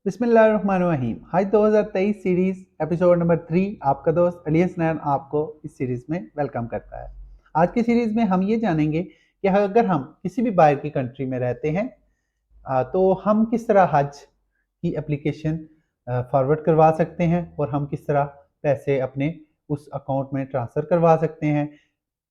बिस्मिल्लाहिर्रहमानिर्रहीम। हाय 2023 series episode number 3। आपका दोस्त अली हसनैन आपको इस सीरीज में वेलकम करता है। आज की सीरीज में हम ये जानेंगे कि अगर हम किसी भी बाहर की कंट्री में रहते हैं तो हम किस तरह हज की एप्लीकेशन फॉरवर्ड करवा सकते हैं और हम किस तरह पैसे अपने उस अकाउंट में ट्रांसफ़र करवा सकते हैं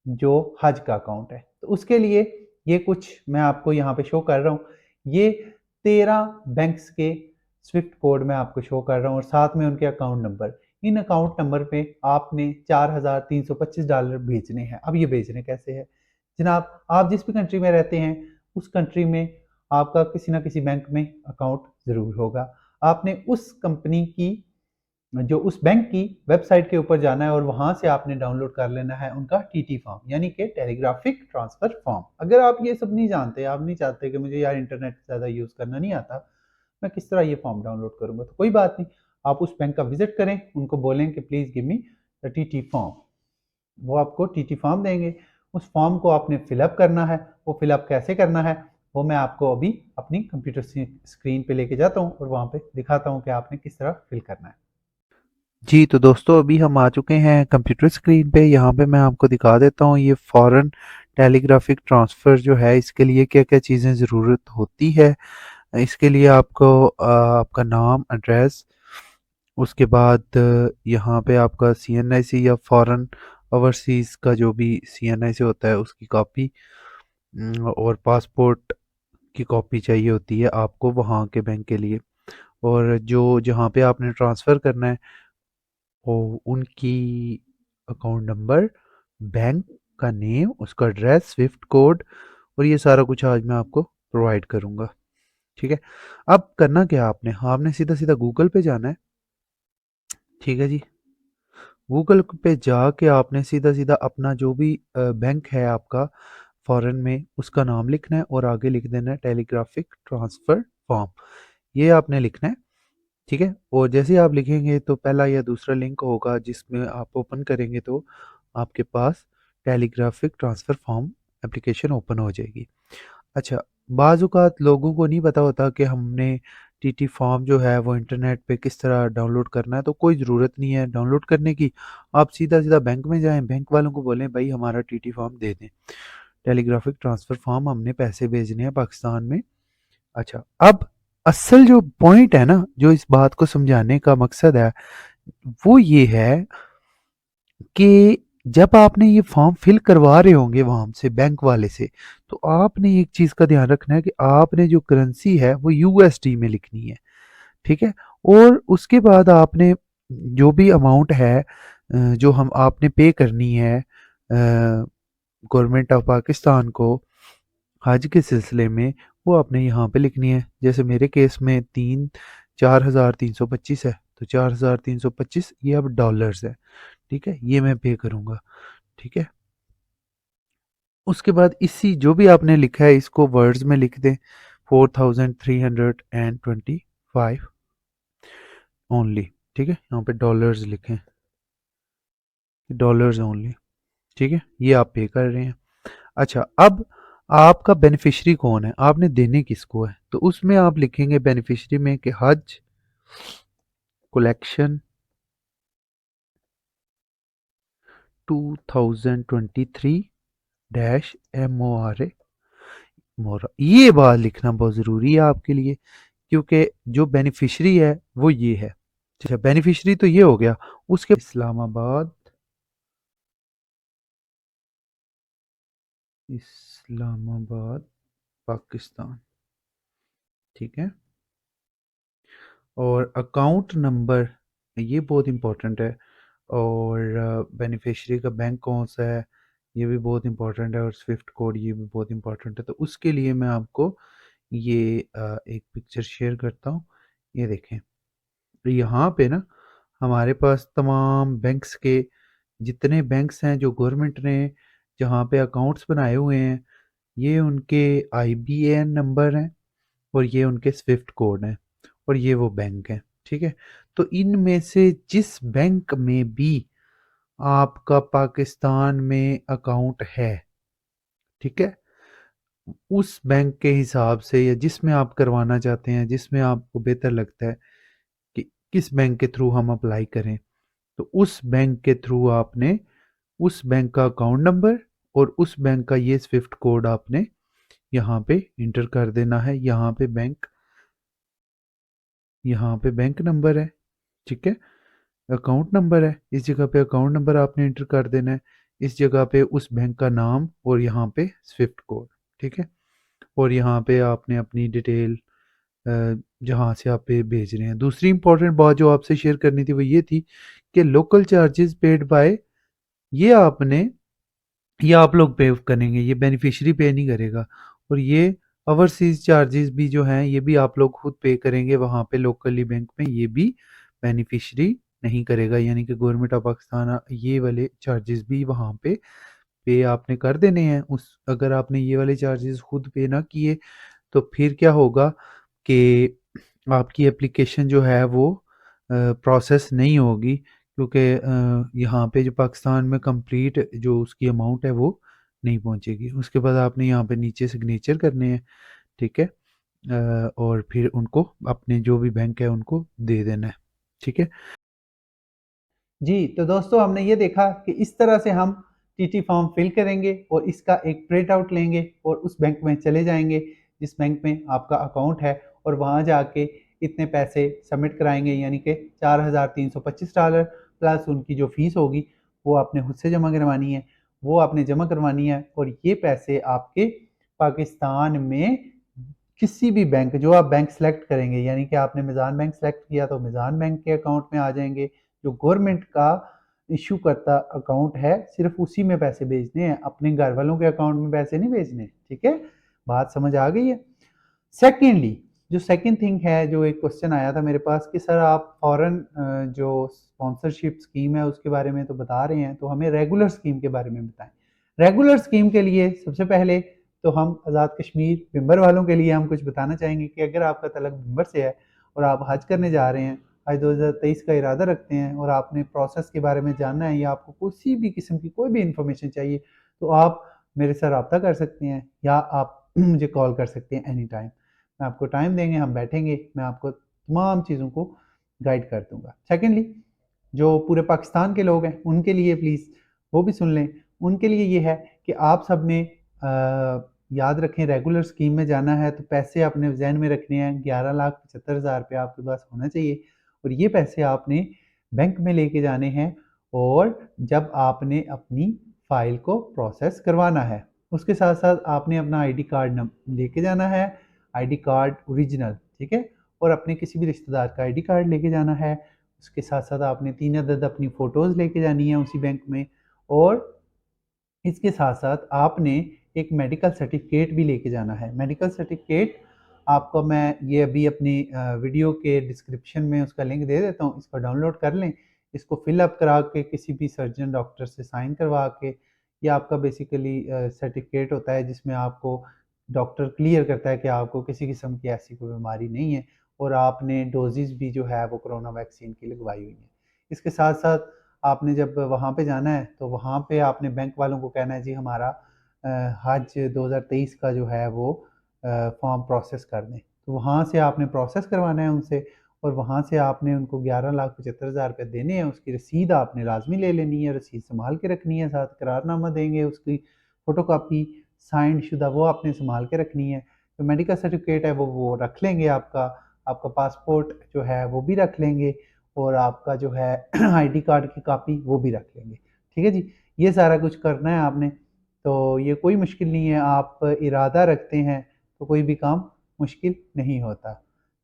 जो हज का अकाउंट है। तो उसके लिए ये कुछ मैं आपको यहाँ पे शो कर रहा हूँ। ये 13 बैंक्स के स्विफ्ट कोड मैं आपको शो कर रहा हूँ और साथ में उनके अकाउंट नंबर। इन अकाउंट नंबर पे आपने $4,325 भेजने हैं। अब ये भेजने कैसे हैं जनाब? आप जिस भी कंट्री में रहते हैं उस कंट्री में आपका किसी ना किसी बैंक में अकाउंट ज़रूर होगा। आपने उस कंपनी की जो उस बैंक की वेबसाइट के ऊपर जाना है और वहां से आपने डाउनलोड कर लेना है उनका टीटी फॉर्म, यानी कि टेलीग्राफिक ट्रांसफर फॉर्म। अगर आप ये सब नहीं जानते, आप नहीं चाहते कि मुझे यार इंटरनेट ज़्यादा यूज़ करना नहीं आता, मैं किस तरह ये फॉर्म डाउनलोड करूंगा, तो कोई बात नहीं, आप उस बैंक का विजिट करें, उनको बोलें कि please give me the TT form. वो आपको टीटी फॉर्म देंगे। उस फॉर्म को आपने फिलअप करना है। वो फिलअप कैसे करना है वो मैं आपको अभी अपनी कंप्यूटर स्क्रीन पे लेके जाता हूँ और वहाँ पे दिखाता हूँ कि आपने किस तरह फिल करना है। जी, तो दोस्तों अभी हम आ चुके हैं कंप्यूटर स्क्रीन पे। यहाँ पे मैं आपको दिखा देता हूँ ये फ़ॉरेन टेलीग्राफिक ट्रांसफ़र जो है इसके लिए क्या-क्या चीज़ें ज़रूरत होती है। इसके लिए आपको आपका नाम, एड्रेस, उसके बाद यहाँ पे आपका सीएनआईसी या फ़ॉरेन ओवरसीज़ का जो भी सीएनआईसी होता है उसकी कॉपी और पासपोर्ट की कॉपी चाहिए होती है आपको वहाँ के बैंक के लिए। और जो जहाँ पे आपने ट्रांसफ़र करना है उनकी अकाउंट नंबर, बैंक का नेम, उसका एड्रेस, स्विफ्ट कोड और ये सारा कुछ आज मैं आपको प्रोवाइड करूँगा। ठीक है? अब करना क्या है आपने? हाँ, आपने सीधा-सीधा गूगल पे जाना है। ठीक है जी? गूगल पे जाके आपने सीधा-सीधा अपना जो भी बैंक है आपका फ़ॉरेन में, उसका नाम लिखना है और आगे लिख देना है टेलीग्राफिक ट्रांसफ़र फॉर्म। ये आपने लिखना है। ठीक है? और जैसे ही आप लिखेंगे तो पहला या दूसरा लिंक होगा जिसमें आप ओपन करेंगे तो आपके पास telegraphic transfer form application open हो जाएगी। अच्छा, बाज़-औक़ात लोगों को नहीं पता होता कि हमने टीटी फॉर्म जो है वो इंटरनेट पे किस तरह डाउनलोड करना है, तो कोई ज़रूरत नहीं है डाउनलोड करने की। आप सीधा-सीधा बैंक में जाएँ, बैंक वालों को बोलें भई हमारा टीटी फॉर्म दे दें। टेलीग्राफिक ट्रांसफ़र फॉर्म हमने पैसे भेजने हैं पाकिस्तान में। अच्छा, अब असल जो पॉइंट है ना, जो इस बात को समझाने का मकसद है, वो ये है कि जब आपने ये फॉर्म फिल करवा रहे होंगे वहाँ से बैंक वाले से, तो आपने एक चीज़ का ध्यान रखना है कि आपने जो करेंसी है वो यूएसडी में लिखनी है, ठीक है? और उसके बाद आपने जो भी अमाउंट है जो हम आपने पे करनी है गवर्नमेंट ऑफ पाकिस्तान को हज के सिलसिले में, वो आपने यहाँ पे लिखनी है। जैसे मेरे केस में 4,325 है, तो 4,325 ये अब डॉलर्स है, ठीक है? ये मैं पे करूँगा, ठीक है? उसके बाद इसी जो भी आपने लिखा है इसको वर्ड्स में लिख दें 4,325 ओनली, ठीक है? यहाँ पे डॉलर्स लिखें, डॉलर्स ओनली, ठीक है? ये आप पे कर रहे हैं। अच्छा, अब आपका बेनिफिशियरी कौन है? आपने देने किसको है? तो उसमें आप लिखेंगे बेनिफिशियरी में कि हज कलेक्शन 2023 डैश MORA मोरा। ये बात लिखना बहुत ज़रूरी है आपके लिए क्योंकि जो बेनिफिशियरी है वो ये है। अच्छा, बेनिफिशियरी तो ये हो गया। उसके इस्लामाबाद, इस्लामाबाद पाकिस्तान, ठीक है? और अकाउंट नंबर ये बहुत इंपॉर्टेंट है। और बेनिफिशियरी का बैंक कौन सा है ये भी बहुत इंपॉर्टेंट है और स्विफ्ट कोड ये भी बहुत इंपॉर्टेंट है। तो उसके लिए मैं आपको ये एक पिक्चर शेयर करता हूँ। ये देखें, तो यहाँ पे ना हमारे पास तमाम बैंक्स के जितने बैंक्स हैं जो गवर्नमेंट ने जहाँ पे अकाउंट्स बनाए हुए हैं, ये उनके आईबीएन नंबर हैं और ये उनके स्विफ्ट कोड हैं और ये वो बैंक हैं, ठीक है? तो इनमें से जिस बैंक में भी आपका पाकिस्तान में अकाउंट है, ठीक है? उस बैंक के हिसाब से या जिसमें आप करवाना चाहते हैं, जिसमें आपको बेहतर लगता है कि किस बैंक के थ्रू हम अप्लाई करें, तो उस बैंक के थ्रू आपने उस बैंक का अकाउंट नंबर और उस बैंक का ये स्विफ्ट कोड आपने यहाँ पे इंटर कर देना है। यहाँ पे बैंक नंबर है, ठीक है, अकाउंट नंबर है, इस जगह पे अकाउंट नंबर आपने इंटर कर देना है, इस जगह पे उस बैंक का नाम और यहाँ पे स्विफ्ट कोड, ठीक है। और यहाँ पे आपने अपनी डिटेल जहाँ से आप पे भेज रहे हैं। दूसरी इंपॉर्टेंट बात जो आपसे शेयर करनी थी वो ये थी कि लोकल चार्जेस पेड बाय, ये आपने ये आप लोग पे करेंगे, ये बेनिफिशियरी पे नहीं करेगा। और ये ओवरसीज चार्जेस भी जो हैं ये भी आप लोग खुद पे करेंगे वहाँ पे लोकली बैंक में, ये भी बेनिफिशियरी नहीं करेगा, यानी कि गवर्नमेंट ऑफ पाकिस्तान ये वाले चार्जेस भी वहाँ पे आपने कर देने हैं। उस अगर आपने ये वाले चार्जेस खुद पे ना किए तो फिर क्या होगा कि आपकी एप्लीकेशन जो है वो प्रोसेस नहीं होगी, क्योंकि यहाँ पे जो पाकिस्तान में कंप्लीट जो उसकी अमाउंट है वो नहीं पहुँचेगी। उसके बाद आपने यहाँ पे नीचे सिग्नेचर करने हैं, ठीक है, और फिर उनको अपने जो भी बैंक है उनको दे देना है, ठीक है। जी, तो दोस्तों हमने ये देखा कि इस तरह से हम टीटी फॉर्म फिल करेंगे और इसका एक प्रिंट आउट लेंगे और उस बैंक में चले जाएंगे जिस बैंक में आपका अकाउंट है, और वहाँ जाके इतने पैसे सबमिट कराएंगे, यानी कि $4,325 प्लस उनकी जो फीस होगी वो आपने खुद से जमा करवानी है, वो आपने जमा करवानी है। और ये पैसे आपके पाकिस्तान में किसी भी बैंक, जो आप बैंक सेलेक्ट करेंगे, यानी कि आपने मिज़ान बैंक सेलेक्ट किया तो मिज़ान बैंक के अकाउंट में आ जाएंगे। जो गवर्नमेंट का इशू करता अकाउंट है सिर्फ उसी में पैसे भेजने हैं, अपने घर वालों के अकाउंट में पैसे नहीं भेजने, ठीक है। बात समझ आ गई है। सेकेंडली, जो सेकंड थिंग है, जो एक क्वेश्चन आया था मेरे पास कि सर आप फॉरेन जो स्पॉन्सरशिप स्कीम है उसके बारे में तो बता रहे हैं, तो हमें रेगुलर स्कीम के बारे में बताएं। रेगुलर स्कीम के लिए सबसे पहले तो हम आज़ाद कश्मीर मेंबर वालों के लिए हम कुछ बताना चाहेंगे कि अगर आपका तलक मेंबर से है और आप हज करने जा रहे हैं, आज 2023 का इरादा रखते हैं और आपने प्रोसेस के बारे में जानना है या आपको किसी भी किस्म की कोई भी इंफॉर्मेशन चाहिए, तो आप मेरे से रब्ता कर सकते हैं या आप मुझे कॉल कर सकते हैं एनी टाइम। मैं आपको टाइम देंगे, हम बैठेंगे, मैं आपको तमाम चीज़ों को गाइड कर दूंगा। सेकेंडली, जो पूरे पाकिस्तान के लोग हैं उनके लिए प्लीज़ वो भी सुन लें। उनके लिए ये है कि आप सब ने याद रखें, रेगुलर स्कीम में जाना है तो पैसे अपने जहन में रखने हैं, 11,75,000 रुपये आपके पास होना चाहिए और ये पैसे आपने बैंक में लेके जाने हैं। और जब आपने अपनी फ़ाइल को प्रोसेस करवाना है, उसके साथ साथ आपने अपना आईडी कार्ड लेके जाना है, आईडी कार्ड ओरिजिनल, ठीक है, और अपने किसी भी रिश्तेदार का आईडी कार्ड लेके जाना है। उसके साथ साथ आपने 3 अदद अपनी फ़ोटोज़ लेके जानी है उसी बैंक में, और इसके साथ साथ आपने एक मेडिकल सर्टिफिकेट भी लेके जाना है। मेडिकल सर्टिफिकेट आपको मैं ये अभी अपनी वीडियो के डिस्क्रिप्शन में उसका लिंक दे देता हूँ, इसको डाउनलोड कर लें। इसको फिलअप करा के किसी भी सर्जन डॉक्टर से साइन करवा के, ये आपका बेसिकली सर्टिफिकेट होता है जिसमें आपको डॉक्टर क्लियर करता है कि आपको किसी किस्म की ऐसी कोई बीमारी नहीं है और आपने डोजेज़ भी जो है वो कोरोना वैक्सीन की लगवाई हुई है। इसके साथ साथ आपने जब वहाँ पे जाना है तो वहाँ पे आपने बैंक वालों को कहना है जी हमारा हज 2023 का जो है वो फॉर्म प्रोसेस कर दें, तो वहाँ से आपने प्रोसेस करवाना है उनसे और वहाँ से आपने उनको 11,75,000 रुपये देने हैं। उसकी रसीद आपने लाजमी ले लेनी है, रसीद संभाल के रखनी है, साथ करारनामा देंगे उसकी फ़ोटोकॉपी साइन शुदा वो आपने संभाल के रखनी है। जो मेडिकल सर्टिफिकेट है वो रख लेंगे, आपका पासपोर्ट जो है वो भी रख लेंगे और आपका जो है आईडी कार्ड की कॉपी वो भी रख लेंगे, ठीक है जी। ये सारा कुछ करना है आपने, तो ये कोई मुश्किल नहीं है, आप इरादा रखते हैं तो कोई भी काम मुश्किल नहीं होता।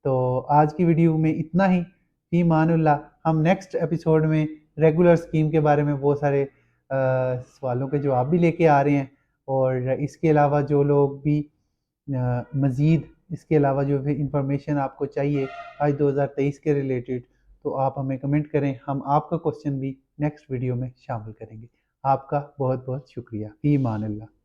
तो आज की वीडियो में इतना ही। फी मानुल्लाह, हम नेक्स्ट एपिसोड में रेगुलर स्कीम के बारे में बहुत सारे सवालों के जवाब भी लेके आ रहे हैं, और इसके अलावा जो लोग भी मज़ीद इसके अलावा जो भी इंफॉर्मेशन आपको चाहिए आज 2023 के रिलेटेड, तो आप हमें कमेंट करें, हम आपका क्वेश्चन भी नेक्स्ट वीडियो में शामिल करेंगे। आपका बहुत बहुत शुक्रिया। ईमान अल्लाह।